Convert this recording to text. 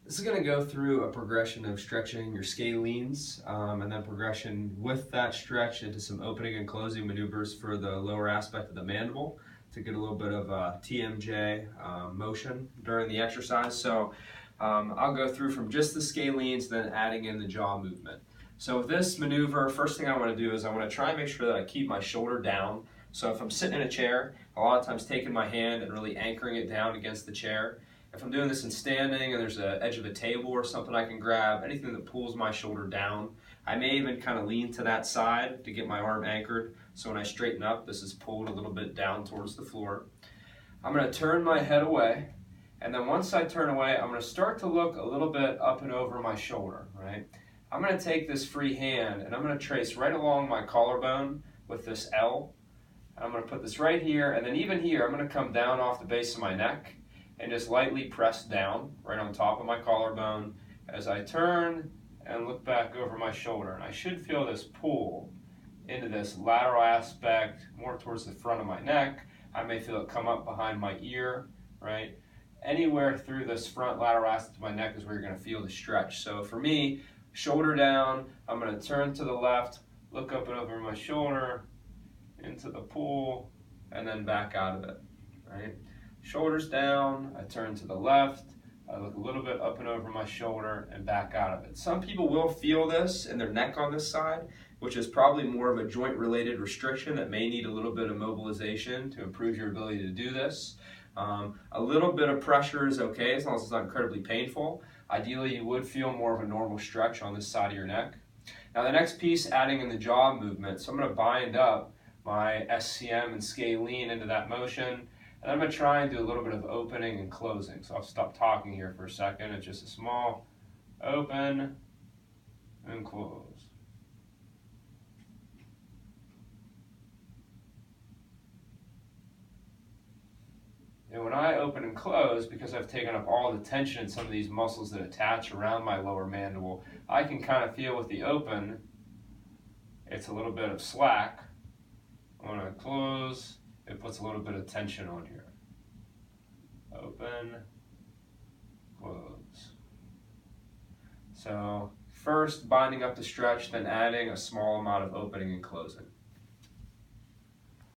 This is going to go through a progression of stretching your scalenes and then progression with that stretch into some opening and closing maneuvers for the lower aspect of the mandible to get a little bit of TMJ motion during the exercise. So I'll go through from just the scalenes, then adding in the jaw movement. So with this maneuver, first thing I want to do is I want to try and make sure that I keep my shoulder down. So if I'm sitting in a chair, a lot of times taking my hand and really anchoring it down against the chair. If I'm doing this in standing and there's an edge of a table or something I can grab, anything that pulls my shoulder down. I may even kind of lean to that side to get my arm anchored. So when I straighten up, this is pulled a little bit down towards the floor. I'm going to turn my head away. And then once I turn away, I'm going to start to look a little bit up and over my shoulder, right? I'm going to take this free hand and I'm going to trace right along my collarbone with this L. I'm going to put this right here, and then even here, I'm going to come down off the base of my neck and just lightly press down right on top of my collarbone as I turn and look back over my shoulder. And I should feel this pull into this lateral aspect, more towards the front of my neck. I may feel it come up behind my ear, right? Anywhere through this front lateral aspect of my neck is where you're going to feel the stretch. So for me, shoulder down, I'm going to turn to the left, look up and over my shoulder, into the pull, and then back out of it, right? Shoulders down, I turn to the left, I look a little bit up and over my shoulder and back out of it. Some people will feel this in their neck on this side, which is probably more of a joint-related restriction that may need a little bit of mobilization to improve your ability to do this. A little bit of pressure is okay as long as it's not incredibly painful. Ideally, you would feel more of a normal stretch on this side of your neck. Now the next piece, adding in the jaw movement. So I'm going to bind up my SCM and scalene into that motion. And I'm going to try and do a little bit of opening and closing. So I'll stop talking here for a second. It's just a small open and close. And when I open and close, because I've taken up all the tension in some of these muscles that attach around my lower mandible, I can kind of feel with the open, it's a little bit of slack. When I close, it puts a little bit of tension on here. Open, close. So first binding up the stretch, then adding a small amount of opening and closing.